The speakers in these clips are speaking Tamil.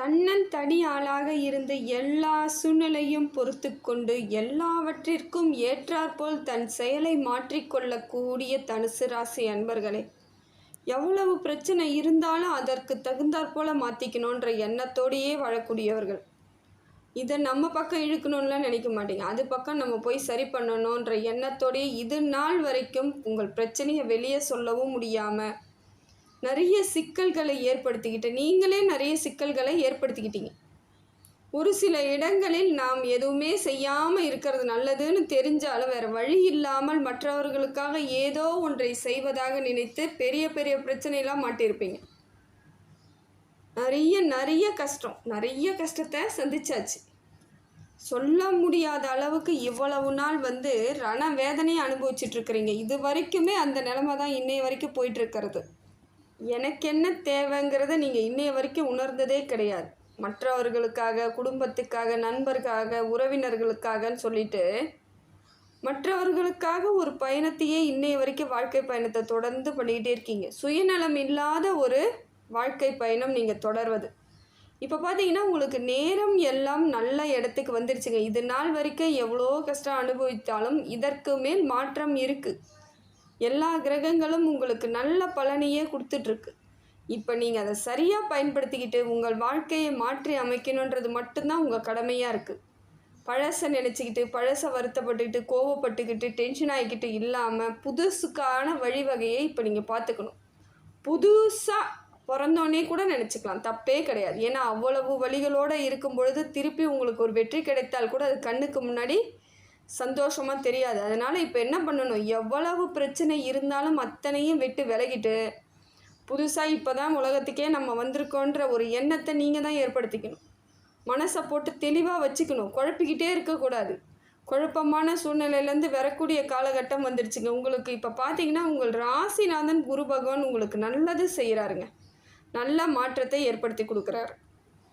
தன்னன் தனி ஆளாக இருந்து எல்லா சூழ்நிலையும் பொறுத்து கொண்டு எல்லாவற்றிற்கும் ஏற்றாற்போல் தன் செயலை மாற்றிக்கொள்ளக்கூடிய தனுசு ராசி அன்பர்களே, எவ்வளவு பிரச்சனை இருந்தாலும் அதற்கு தகுந்தாற்போல் மாற்றிக்கணுன்ற எண்ணத்தோடையே வாழக்கூடியவர்கள். இதை நம்ம பக்கம் இழுக்கணும்லாம் நினைக்க மாட்டீங்க. அது பக்கம் நம்ம போய் சரி பண்ணணுன்ற எண்ணத்தோடையே இது நாள் வரைக்கும் உங்கள் பிரச்சனையை வெளியே சொல்லவும் முடியாமல் நிறைய சிக்கல்களை ஏற்படுத்திக்கிட்டு நீங்களே நிறைய சிக்கல்களை ஏற்படுத்திக்கிட்டீங்க. ஒரு சில இடங்களில் நாம் எதுவுமே செய்யாமல் இருக்கிறது நல்லதுன்னு தெரிஞ்சாலும் வேறு வழி இல்லாமல் மற்றவர்களுக்காக ஏதோ ஒன்றை செய்வதாக நினைத்து பெரிய பெரிய பிரச்சனையெல்லாம் மாட்டியிருப்பீங்க. நிறைய கஷ்டத்தை சந்திச்சாச்சு. சொல்ல முடியாத அளவுக்கு இவ்வளவு நாள் ரண வேதனையை அனுபவிச்சுட்ருக்கிறீங்க. இது வரைக்குமே அந்த நிலைமை தான் இன்னைய வரைக்கும் போயிட்டுருக்கிறது. எனக்கு என்ன தேவைங்கிறத நீங்கள் இன்னைய வரைக்கும் உணர்ந்ததே கிடையாது. மற்றவர்களுக்காக, குடும்பத்துக்காக, நண்பருக்காக, உறவினர்களுக்காகன்னு சொல்லிட்டு மற்றவர்களுக்காக ஒரு பயணத்தையே இன்னைய வரைக்கும் வாழ்க்கை பயணத்தை தொடர்ந்து பண்ணிக்கிட்டே இருக்கீங்க. சுயநலம் இல்லாத ஒரு வாழ்க்கை பயணம் நீங்கள் தொடர்வது. இப்போ பார்த்தீங்கன்னா உங்களுக்கு நேரம் எல்லாம் நல்ல இடத்துக்கு வந்துருச்சுங்க. இது நாள் வரைக்கும் எவ்வளோ கஷ்டம் அனுபவித்தாலும் இதற்கு மேல் மாற்றம் இருக்குது. எல்லா கிரகங்களும் உங்களுக்கு நல்ல பலனையே கொடுத்துட்ருக்கு. இப்போ நீங்கள் அதை சரியாக பயன்படுத்திக்கிட்டு உங்கள் வாழ்க்கையை மாற்றி அமைக்கணுன்றது மட்டும்தான் உங்கள் கடமையாக இருக்குது. பழசை நினச்சிக்கிட்டு, பழசை வருத்தப்பட்டுக்கிட்டு, கோவப்பட்டுக்கிட்டு, டென்ஷன் ஆகிக்கிட்டு இல்லாமல் புதுசுக்கான வழிவகையை இப்போ நீங்கள் பார்த்துக்கணும். புதுசாக பிறந்தோன்னே கூட நினச்சிக்கலாம், தப்பே கிடையாது. ஏன்னா அவ்வளவு வழிகளோடு இருக்கும் பொழுது திருப்பி உங்களுக்கு ஒரு வெற்றி கிடைத்தால் கூட அது கண்ணுக்கு முன்னாடி சந்தோஷமாக தெரியாது. அதனால் இப்போ என்ன பண்ணணும், எவ்வளவு பிரச்சனை இருந்தாலும் அத்தனையும் விட்டு விலகிட்டு புதுசாக இப்போ தான் உலகத்துக்கே நம்ம வந்திருக்கோன்ற ஒரு எண்ணத்தை நீங்கள் தான் ஏற்படுத்திக்கணும். மனசை போட்டு தெளிவாக வச்சுக்கணும். குழப்பிக்கிட்டே இருக்கக்கூடாது. குழப்பமான சூழ்நிலையிலேருந்து வரக்கூடிய காலகட்டம் வந்துடுச்சுங்க. உங்களுக்கு இப்போ பார்த்தீங்கன்னா உங்கள் ராசிநாதன் குரு பகவான் உங்களுக்கு நல்லது செய்கிறாருங்க. நல்ல மாற்றத்தை ஏற்படுத்தி கொடுக்குறாரு.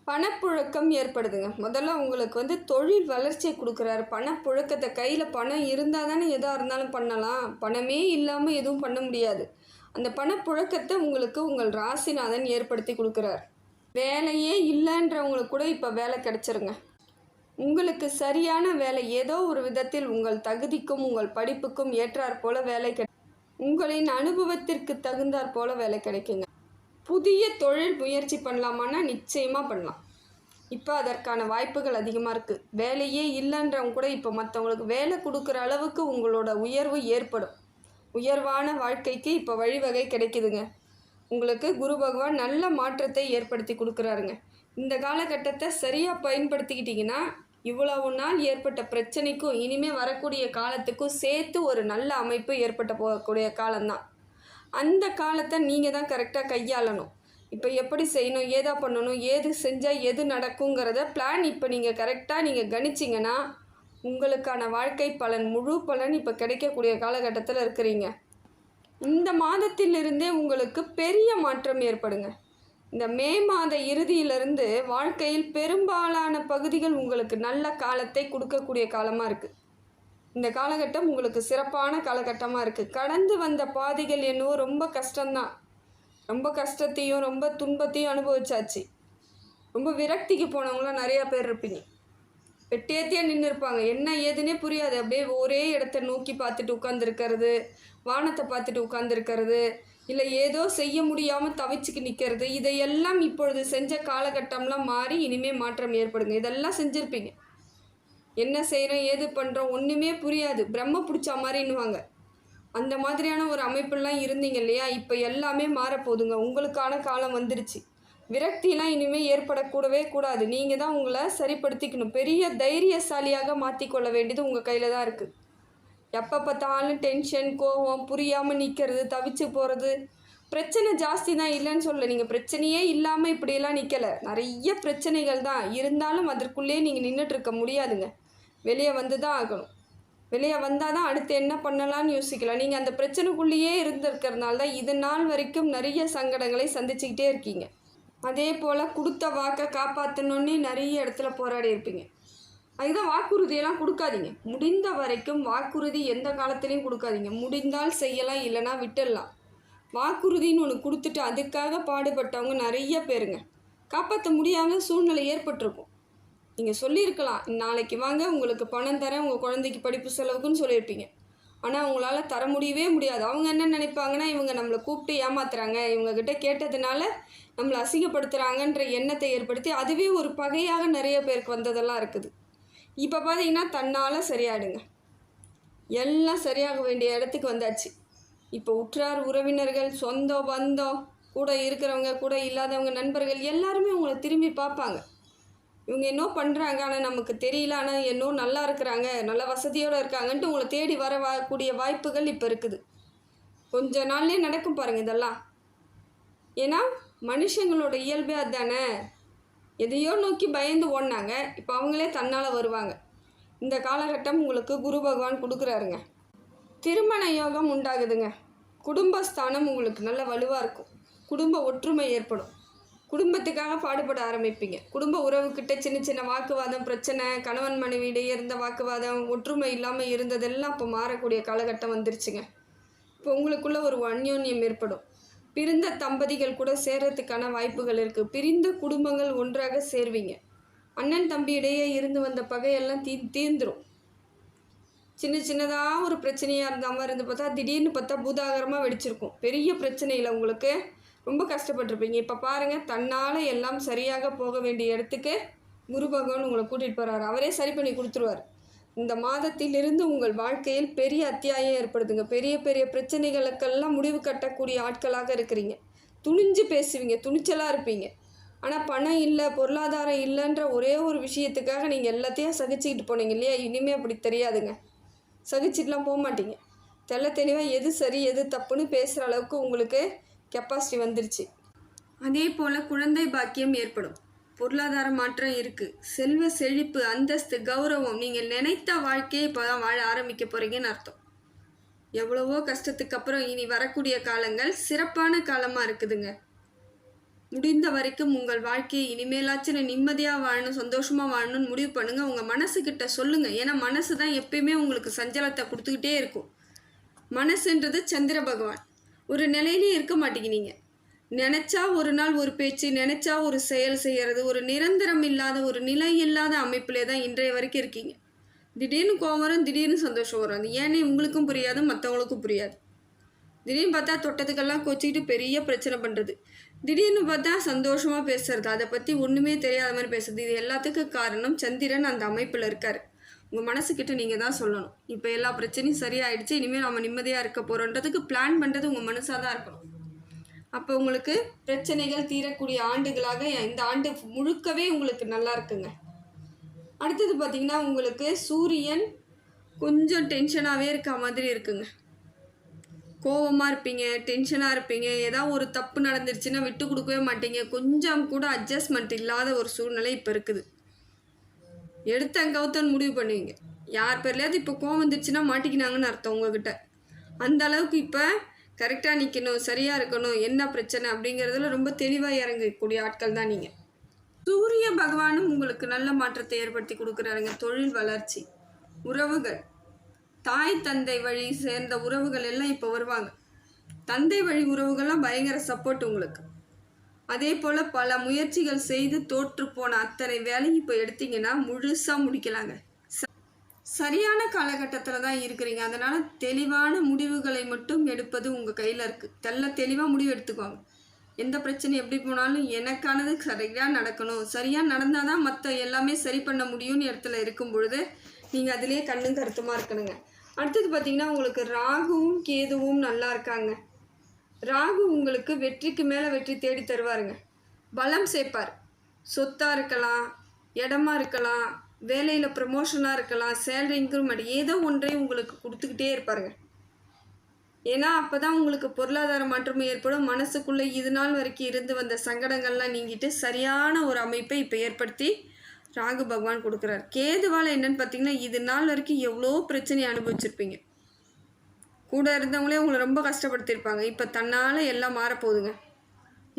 பணப்புழக்கம் ஏற்படுதுங்க. முதல்ல உங்களுக்கு தொழில் வளர்ச்சியை கொடுக்குறாரு. பணப்புழக்கத்தை, கையில் பணம் இருந்தால் தானே எதாக இருந்தாலும் பண்ணலாம். பணமே இல்லாமல் எதுவும் பண்ண முடியாது. அந்த பணப்புழக்கத்தை உங்களுக்கு உங்கள் ராசிநாதன் ஏற்படுத்தி கொடுக்குறார். வேலையே இல்லைன்றவங்களுக்கு கூட இப்போ வேலை கிடச்சிருங்க. உங்களுக்கு சரியான வேலை ஏதோ ஒரு விதத்தில் உங்கள் தகுதிக்கும் உங்கள் படிப்புக்கும் ஏற்றாற் போல் வேலை உங்களின் அனுபவத்திற்கு தகுந்தாற் போல் வேலை கிடைக்குங்க. புதிய தொழில் முயற்சி பண்ணலாமான்னா நிச்சயமாக பண்ணலாம். இப்போ அதற்கான வாய்ப்புகள் அதிகமாக இருக்குது. வேலையே இல்லைன்றவங்க கூட இப்போ மற்றவங்களுக்கு வேலை கொடுக்குற அளவுக்கு உங்களோட உயர்வு ஏற்படும். உயர்வான வாழ்க்கைக்கு இப்போ வழிவகை கிடைக்குதுங்க. உங்களுக்கு குரு பகவான் நல்ல மாற்றத்தை ஏற்படுத்தி கொடுக்குறாருங்க. இந்த காலகட்டத்தை சரியாக பயன்படுத்திக்கிட்டிங்கன்னா இவ்வளவு நாள் ஏற்பட்ட பிரச்சனைக்கும் இனிமேல் வரக்கூடிய காலத்துக்கும் சேர்த்து ஒரு நல்ல அமைப்பு ஏற்பட்ட போகக்கூடிய காலம்தான். அந்த காலத்தை நீங்கள் தான் கரெக்டாக கையாளணும். இப்போ எப்படி செய்யணும், ஏதா பண்ணணும், ஏது செஞ்சால் எது நடக்குங்கிறத பிளான் இப்போ நீங்கள் கரெக்டாக கணிச்சிங்கன்னா உங்களுக்கான வாழ்க்கை பலன், முழு பலன் இப்போ கிடைக்கக்கூடிய காலகட்டத்தில் இருக்கிறீங்க. இந்த மாதத்திலிருந்தே உங்களுக்கு பெரிய மாற்றம் ஏற்படுங்க. இந்த மே மாத இறுதியிலிருந்து வாழ்க்கையில் பெரும்பாலான பகுதிகள் உங்களுக்கு நல்ல காலத்தை கொடுக்கக்கூடிய காலமாக இருக்குது. இந்த காலகட்டம் உங்களுக்கு சிறப்பான காலகட்டமாக இருக்குது. கடந்து வந்த பாதைகள் என்னவோ ரொம்ப கஷ்டம்தான். ரொம்ப கஷ்டத்தையும் ரொம்ப துன்பத்தையும் அனுபவிச்சாச்சு. ரொம்ப விரக்திக்கு போனவங்களாம் நிறையா பேர் இருப்பீங்க. வெட்டியத்தியாக நின்று இருப்பாங்க. என்ன ஏதுன்னே புரியாது. அப்படியே ஒரே இடத்த நோக்கி பார்த்துட்டு உட்காந்துருக்கிறது, வானத்தை பார்த்துட்டு உட்காந்துருக்கிறது, இல்லை ஏதோ செய்ய முடியாமல் தவிச்சுக்கு நிற்கிறது. இதையெல்லாம் இப்பொழுது செஞ்ச காலகட்டம்லாம் மாறி இனிமேல் மாற்றம் ஏற்படுங்க. இதெல்லாம் செஞ்சுருப்பீங்க. என்ன செய்கிறோம், ஏது பண்ணுறோம் ஒன்றுமே புரியாது. பிரம்ம பிடிச்சா மாதிரின்னுவாங்க. அந்த மாதிரியான ஒரு அமைப்பெல்லாம் இருந்தீங்க இல்லையா, இப்போ எல்லாமே மாறப்போகுதுங்க. உங்களுக்கான காலம் வந்துருச்சு. விரக்தியெலாம் இனிமேல் ஏற்படக்கூடவே கூடாது. நீங்கள் தான் உங்களை சரிப்படுத்திக்கணும். பெரிய தைரியசாலியாக மாற்றிக்கொள்ள வேண்டியது உங்கள் கையில் தான் இருக்குது. எப்போ பார்த்தாலும் டென்ஷன், கோபம், புரியாமல் நிற்கிறது, தவிச்சு போகிறது, பிரச்சனை ஜாஸ்தி தான், இல்லைன்னு சொல்ல. நீங்கள் பிரச்சனையே இல்லாமல் இப்படியெல்லாம் நிற்கலை. நிறைய பிரச்சனைகள் தான் இருந்தாலும் அதற்குள்ளேயே நீங்கள் நின்றுட்டுருக்க முடியாதுங்க. வெளியே வந்து தான் ஆகணும். வெளியே வந்தால் தான் அடுத்து என்ன பண்ணலான்னு யோசிக்கலாம். நீங்கள் அந்த பிரச்சனைக்குள்ளேயே இருந்திருக்கிறதுனால தான் இது நாள் வரைக்கும் நிறைய சங்கடங்களை சந்திச்சுக்கிட்டே இருக்கீங்க. அதே போல் கொடுத்த வாக்கை காப்பாற்றணுன்னே நிறைய இடத்துல போராடி இருப்பீங்க. அதுதான் வாக்குறுதியெல்லாம் கொடுக்காதீங்க. முடிந்த வரைக்கும் வாக்குறுதி எந்த காலத்துலேயும் கொடுக்காதீங்க. முடிந்தால் செய்யலாம், இல்லைனா விட்டுடலாம். வாக்குறுதின்னு ஒன்று கொடுத்துட்டு அதுக்காக பாடுபட்டவங்க நிறைய பேருங்க. காப்பாற்ற முடியாத சூழ்நிலை ஏற்பட்டிருக்கும். நீங்கள் சொல்லியிருக்கலாம், நாளைக்கு வாங்க உங்களுக்கு பணம் தரேன் உங்கள் குழந்தைக்கு படிப்பு செலவுக்குன்னு சொல்லியிருப்பீங்க. ஆனால் அவங்களால தர முடியவே முடியாது. அவங்க என்ன நினைப்பாங்கன்னா, இவங்க நம்மளை கூப்பிட்டு ஏமாத்துறாங்க, இவங்கக்கிட்ட கேட்டதுனால நம்மளை அசிங்கப்படுத்துகிறாங்கன்ற எண்ணத்தை ஏற்படுத்தி அதுவே ஒரு பகையாக நிறைய பேருக்கு வந்ததெல்லாம் இருக்குது. இப்போ பார்த்தீங்கன்னா தன்னால் சரியாயிடுங்க. எல்லாம் சரியாக வேண்டிய இடத்துக்கு வந்தாச்சு. இப்போ உற்றார் உறவினர்கள், சொந்தம் பந்தம், கூட இருக்கிறவங்க கூட இல்லாதவங்க, நண்பர்கள் எல்லாருமே உங்களை திரும்பி பார்ப்பாங்க. இவங்க என்ன பண்ணுறாங்க, ஆனால் நமக்கு தெரியல, ஆனால் இன்னும் நல்லா இருக்கிறாங்க, நல்ல வசதியோடு இருக்காங்கன்ட்டு உங்களை தேடி வரக்கூடிய வாய்ப்புகள் இப்போ இருக்குது. கொஞ்ச நாள்லேயே நடக்கும் பாருங்கள் இதெல்லாம். ஏன்னா மனுஷங்களோட இயல்பே அதுதானே. எதையோ நோக்கி பயந்து ஓடினாங்க, இப்போ அவங்களே தன்னால் வருவாங்க. இந்த காலகட்டம் உங்களுக்கு குரு பகவான் கொடுக்குறாருங்க. திருமண யோகம் உண்டாகுதுங்க. குடும்பஸ்தானம் உங்களுக்கு நல்ல வலுவாக இருக்கும். குடும்ப ஒற்றுமை ஏற்படும். குடும்பத்துக்காக பாடுபட ஆரம்பிப்பீங்க. குடும்ப உறவுக்கிட்ட சின்ன சின்ன வாக்குவாதம், பிரச்சனை, கணவன் மனைவியிடையே இருந்த வாக்குவாதம், ஒற்றுமை இல்லாமல் இருந்ததெல்லாம் இப்போ மாறக்கூடிய காலகட்டம் வந்துருச்சுங்க. இப்போ உங்களுக்குள்ள ஒரு அந்யோன்யம் ஏற்படும். பிரிந்த தம்பதிகள் கூட சேர்றதுக்கான வாய்ப்புகள் இருக்குது. பிரிந்த குடும்பங்கள் ஒன்றாக சேர்வீங்க. அண்ணன் தம்பி இடையே இருந்து வந்த பகையெல்லாம் தீர்ந்துடும். சின்ன சின்னதாக ஒரு பிரச்சனையாக இருந்த மாதிரி இருந்து பார்த்தா திடீர்னு பார்த்தா பூதாகரமாக வெடிச்சிருக்கும். பெரிய பிரச்சனையில் உங்களுக்கு ரொம்ப கஷ்டப்பட்டிருப்பீங்க. இப்போ பாருங்கள், தன்னால் எல்லாம் சரியாக போக வேண்டிய இடத்துக்கு குரு பகவான் உங்களை கூட்டிகிட்டு போகிறாரு. அவரே சரி பண்ணி கொடுத்துருவார். இந்த மாதத்திலிருந்து உங்கள் வாழ்க்கையில் பெரிய அத்தியாயம் ஏற்படுதுங்க. பெரிய பெரிய பிரச்சனைகளுக்கெல்லாம் முடிவு கட்டக்கூடிய ஆட்களாக இருக்கிறீங்க. துணிஞ்சு பேசுவீங்க, துணிச்சலாக இருப்பீங்க. ஆனால் பணம் இல்லை, பொருளாதாரம் இல்லைன்ற ஒரே ஒரு விஷயத்துக்காக நீங்கள் எல்லாத்தையும் சகிச்சுக்கிட்டு போனீங்க இல்லையா? இனிமேல் அப்படி தெரியாதுங்க. சகிச்சுட்டுலாம் போக மாட்டீங்க. தெளிவாக எது சரி எது தப்புன்னு பேசுகிற அளவுக்கு உங்களுக்கு கெப்பாசிட்டி வந்துருச்சு. அதே போல் குழந்தை பாக்கியம் ஏற்படும். பொருளாதார மாற்றம் இருக்குது. செல்வ செழிப்பு, அந்தஸ்து, கௌரவம், நீங்கள் நினைத்த வாழ்க்கையை இப்போ தான் வாழ ஆரம்பிக்க போகிறீங்கன்னு அர்த்தம். எவ்வளவோ கஷ்டத்துக்கு அப்புறம் இனி வரக்கூடிய காலங்கள் சிறப்பான காலமாக இருக்குதுங்க. முடிந்த வரைக்கும் உங்கள் வாழ்க்கையை இனிமேலாச்சும் நிம்மதியாக வாழணும், சந்தோஷமாக வாழணும்னு முடிவு பண்ணுங்கள். உங்கள் மனசுக்கிட்ட சொல்லுங்கள். ஏன்னா மனசு தான் எப்பயுமே உங்களுக்கு சஞ்சலத்தை கொடுத்துக்கிட்டே இருக்கும். மனசுன்றது சந்திர பகவான். ஒரு நிலையிலே இருக்க மாட்டீங்க. நீங்கள் நினச்சா ஒரு நாள் ஒரு பேச்சு, நினச்சா ஒரு செயல் செய்கிறது, ஒரு நிரந்தரம் இல்லாத ஒரு நிலை இல்லாத அமைப்பிலே தான் இன்றைய வரைக்கும் இருக்கீங்க. திடீர்னு கோவம் வரும், திடீர்னு சந்தோஷம் வரும். அது ஏன்னு உங்களுக்கும் புரியாது, மற்றவங்களுக்கும் புரியாது. திடீர்னு பார்த்தா தொட்டத்துக்கெல்லாம் கோச்சிக்கிட்டு பெரிய பிரச்சனை பண்ணுறது, திடீர்னு பார்த்தா சந்தோஷமாக பேசுறது, அதை பற்றி ஒன்றுமே தெரியாத மாதிரி பேசுறது. இது எல்லாத்துக்கும் காரணம் சந்திரன் அந்த அமைப்பில் இருக்கார். உங்கள் மனசுக்கிட்ட நீங்கள் தான் சொல்லணும், இப்போ எல்லா பிரச்சனையும் சரியாயிடுச்சு, இனிமேல் நம்ம நிம்மதியாக இருக்க போகிறோன்றதுக்கு பிளான் பண்ணுறது உங்கள் மனசாக தான் இருக்கணும். அப்போ உங்களுக்கு பிரச்சனைகள் தீரக்கூடிய ஆண்டுகளாக இந்த ஆண்டு முழுக்கவே உங்களுக்கு நல்லா இருக்குங்க. அடுத்தது பார்த்திங்கன்னா, உங்களுக்கு சூரியன் கொஞ்சம் டென்ஷனாகவே இருக்க மாதிரி இருக்குங்க. கோவமாக இருப்பீங்க, டென்ஷனாக இருப்பீங்க. ஏதாவது ஒரு தப்பு நடந்துருச்சுன்னா விட்டு கொடுக்கவே மாட்டீங்க. கொஞ்சம் கூட அட்ஜஸ்ட்மெண்ட் இல்லாத ஒரு சூழ்நிலை இப்போ இருக்குது. கவுத்தன் முடிவு பண்ணுவீங்க. யார் பேர்லையாவது இப்போ கோவம் வந்துருச்சுன்னா மாட்டிக்கினாங்கன்னு அர்த்தம் உங்ககிட்ட. அந்த அளவுக்கு இப்போ கரெக்டாக நிற்கணும், சரியாக இருக்கணும், என்ன பிரச்சனை அப்படிங்கிறதுல ரொம்ப தெளிவாக இறங்கக்கூடிய ஆட்கள் தான் நீங்கள். சூரிய பகவானும் உங்களுக்கு நல்ல மாற்றத்தை ஏற்படுத்தி கொடுக்குறாருங்க. தொழில் வளர்ச்சி, உறவுகள், தாய் தந்தை வழி சேர்ந்த உறவுகள் எல்லாம் இப்போ வருவாங்க. தந்தை வழி உறவுகள்லாம் பயங்கர சப்போர்ட் உங்களுக்கு. அதே போல் பல முயற்சிகள் செய்து தோற்று போன அத்தனை வேலையும் இப்போ எடுத்தீங்கன்னா முழுசாக முடிக்கலாங்க. சரியான காலகட்டத்தில் தான் இருக்கிறீங்க. அதனால் தெளிவான முடிவுகளை மட்டும் எடுப்பது உங்கள் கையில் இருக்குது. தெளிவாக முடிவு எடுத்துக்குவாங்க. எந்த பிரச்சனை எப்படி போனாலும் எனக்கானது சரியாக நடக்கணும், சரியாக நடந்தால் தான் மற்ற எல்லாமே சரி பண்ண முடியும்னு இடத்துல இருக்கும் பொழுது நீங்கள் அதிலே கண்ணும் கருத்துமாக இருக்கணுங்க. அடுத்தது பார்த்திங்கன்னா, உங்களுக்கு ராகுவும் கேதுவும் நல்லா இருக்காங்க. ராகு உங்களுக்கு வெற்றிக்கு மேலே வெற்றி தேடி தருவாருங்க. பலம் சேர்ப்பார். சொத்தாக இருக்கலாம், இடமா இருக்கலாம், வேலையில் ப்ரமோஷனாக இருக்கலாம், சேலரி இன்க்ரிமெண்ட், ஏதோ ஒன்றை உங்களுக்கு கொடுத்துக்கிட்டே இருப்பாருங்க. ஏன்னா அப்போ தான் உங்களுக்கு பொருளாதார மாற்றமும் ஏற்படும். மனசுக்குள்ளே இது நாள் வரைக்கும் இருந்து வந்த சங்கடங்கள்லாம் நீங்கிட்டு சரியான ஒரு அமைப்பை இப்போ ஏற்படுத்தி ராகு பகவான் கொடுக்குறாரு. கேதுவால் என்னன்னு பார்த்தீங்கன்னா, இது நாள் வரைக்கும் எவ்வளோ பிரச்சனையை அனுபவிச்சிருப்பீங்க. கூட இருந்தவங்களே உங்களை ரொம்ப கஷ்டப்படுத்தியிருப்பாங்க. இப்போ தன்னால் எல்லாம் மாறப்போகுதுங்க.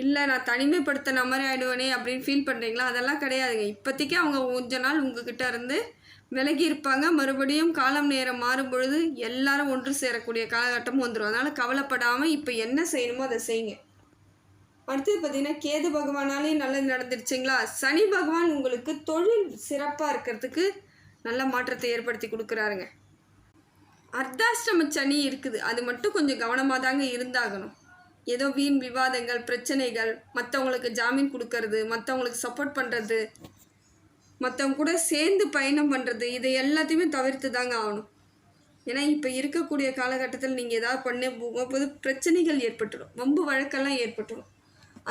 இல்லை நான் தனிமைப்படுத்தின மாதிரி ஆகிடுவேனே அப்படின்னு ஃபீல் பண்ணுறீங்களா? அதெல்லாம் கிடையாதுங்க. இப்போதைக்கு அவங்க கொஞ்ச நாள் உங்ககிட்ட இருந்து விலகி இருப்பாங்க. மறுபடியும் காலம் நேரம் மாறும் பொழுது எல்லாரும் ஒன்று சேரக்கூடிய காலகட்டமும் வந்துடும். அதனால் கவலைப்படாமல் இப்போ என்ன செய்யணுமோ அதை செய்யுங்க. அடுத்தது பார்த்தீங்கன்னா கேது பகவானாலே நல்லது நடந்துருச்சுங்களா. சனி பகவான் உங்களுக்கு தொழில் சிறப்பாக இருக்கிறதுக்கு நல்ல மாற்றத்தை ஏற்படுத்தி கொடுக்குறாருங்க. அர்த்தாஷ்டம சனி இருக்குது, அது மட்டும் கொஞ்சம் கவனமாக தாங்க இருந்தாகணும். ஏதோ வீண் விவாதங்கள், பிரச்சனைகள், மற்றவங்களுக்கு ஜாமீன் கொடுக்கறது, மற்றவங்களுக்கு சப்போர்ட் பண்ணுறது, மற்றவங்க கூட சேர்ந்து பயணம் பண்ணுறது, இதை எல்லாத்தையுமே தவிர்த்து தாங்க ஆகணும். ஏன்னா இப்போ இருக்கக்கூடிய காலகட்டத்தில் நீங்கள் ஏதாவது பண்ண போகும்போது பிரச்சனைகள் ஏற்பட்டுடும், வம்பு வழக்கெல்லாம் ஏற்பட்டுடும்.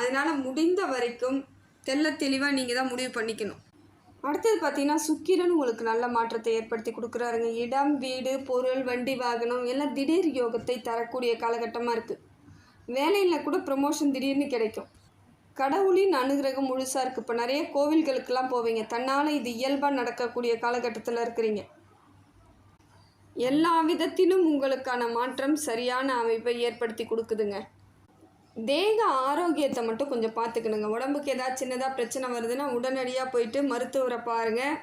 அதனால் முடிந்த வரைக்கும் தெளிவாக நீங்கள் தான் முடிவு பண்ணிக்கணும். அடுத்தது பார்த்தீங்கன்னா சுக்கிரன் உங்களுக்கு நல்ல மாற்றத்தை ஏற்படுத்தி கொடுக்குறாருங்க. இடம், வீடு, பொருள், வண்டி, வாகனம் எல்லாம் திடீர் யோகத்தை தரக்கூடிய காலகட்டமாக இருக்குது. வேலையில் கூட ப்ரமோஷன் திடீர்னு கிடைக்கும். கடவுளின் அனுகிரகம் முழுசாக இருக்குது. இப்போ நிறைய கோவில்களுக்கெல்லாம் போவீங்க, தன்னால் இது இயல்பாக நடக்கக்கூடிய காலகட்டத்தில் இருக்கிறீங்க. எல்லா விதத்திலும் உங்களுக்கான மாற்றம் சரியான அமைப்பை ஏற்படுத்தி கொடுக்குதுங்க. தேக ஆரோக்கியத்தை மட்டும் கொஞ்சம் பார்த்துக்கணுங்க. உடம்புக்கு ஏதாவது சின்னதாக பிரச்சனை வருதுன்னா உடனடியாக போயிட்டு மருத்துவரை பாருங்கள்.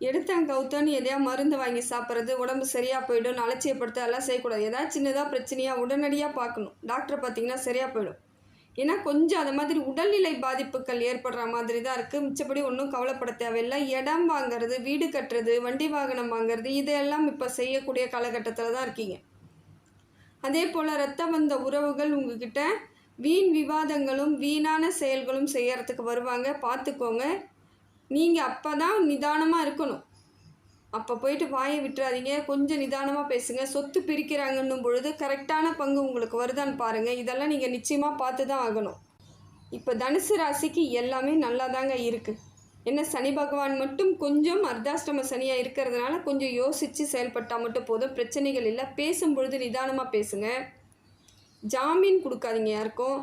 எடுத்தேன் கவுத்தன்னு எதையா மருந்து வாங்கி சாப்பிட்றது, உடம்பு சரியாக போய்டும், அலட்சியப்படுத்த அதெல்லாம் செய்யக்கூடாது. ஏதாவது சின்னதாக பிரச்சனையாக உடனடியாக பார்க்கணும். டாக்டரை பார்த்திங்கன்னா சரியாக போயிடும். ஏன்னா கொஞ்சம் அது மாதிரி உடல்நிலை பாதிப்புகள் ஏற்படுற மாதிரி தான் இருக்குது. மிச்சப்படி ஒன்றும் கவலைப்பட தேவையில்லை. இடம் வாங்கிறது, வீடு கட்டுறது, வண்டி வாகனம் வாங்கிறது, இதெல்லாம் இப்போ செய்யக்கூடிய காலகட்டத்தில் தான் இருக்கீங்க. அதே போல் இரத்த பந்த உறவுகள் உங்ககிட்ட வீண் விவாதங்களும் வீணான செயல்களும் செய்யறதுக்கு வருவாங்க, பார்த்துக்கோங்க. நீங்கள் அப்போ தான் நிதானமாக இருக்கணும். அப்போ போயிட்டு வாயை விட்டுறாதீங்க, கொஞ்சம் நிதானமாக பேசுங்க. சொத்து பிரிக்கிறாங்கன்னும் பொழுது கரெக்டான பங்கு உங்களுக்கு வருதான்னு பாருங்கள். இதெல்லாம் நீங்கள் நிச்சயமாக பார்த்து தான் ஆகணும். இப்போ தனுசு ராசிக்கு எல்லாமே நல்லா தாங்க இருக்குது. என்ன சனி பகவான் மட்டும் கொஞ்சம் அர்த்தாஷ்டம சனியாக இருக்கிறதுனால கொஞ்சம் யோசித்து செயல்பட்டால் மட்டும் போதும், பிரச்சனைகள் இல்லை. பேசும்பொழுது நிதானமாக பேசுங்க. ஜாமீன் கொடுக்காதீங்க யாருக்கும்.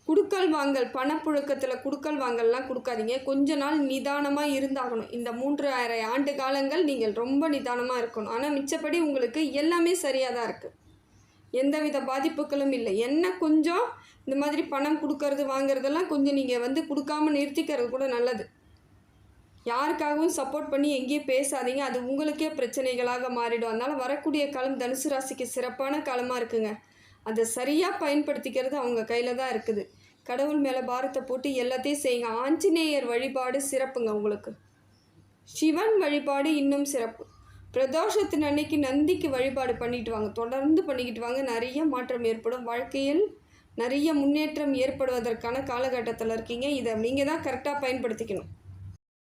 குடுக்கல் வாங்கல், பணப்புழக்கத்தில் குடுக்கல் வாங்கல்லாம் கொடுக்காதீங்க. கொஞ்ச நாள் நிதானமாக இருந்தாகணும். இந்த 3,500 ஆண்டு காலங்கள் நீங்கள் ரொம்ப நிதானமாக இருக்கணும். ஆனால் மிச்சப்படி உங்களுக்கு எல்லாமே சரியாக தான் இருக்குது, எந்தவித பாதிப்புகளும் இல்லை. என்ன கொஞ்சம் இந்த மாதிரி பணம் கொடுக்கறது வாங்கிறதெல்லாம் கொஞ்சம் நீங்கள் கொடுக்காம நிறுத்திக்கிறது கூட நல்லது. யாருக்காகவும் சப்போர்ட் பண்ணி எங்கேயும் பேசாதீங்க, அது உங்களுக்கே பிரச்சனைகளாக மாறிடும். அதனால் வரக்கூடிய காலம் தனுசு ராசிக்கு சிறப்பான காலமாக இருக்குங்க. அதை சரியாக பயன்படுத்திக்கிறது அவங்க கையில் தான் இருக்குது. கடவுள் மேலே பாரத்தை போட்டு எல்லாத்தையும் செய்யுங்க. ஆஞ்சநேயர் வழிபாடு சிறப்புங்க உங்களுக்கு. சிவன் வழிபாடு இன்னும் சிறப்பு. பிரதோஷத்தின் அன்னைக்கு நந்திக்கு வழிபாடு பண்ணிட்டு வாங்க, தொடர்ந்து பண்ணிக்கிட்டு வாங்க. நிறைய மாற்றம் ஏற்படும். வாழ்க்கையில் நிறைய முன்னேற்றம் ஏற்படுவதற்கான காலகட்டத்தில் இருக்கீங்க. இதை நீங்கள் தான் கரெக்டாக பயன்படுத்திக்கணும்.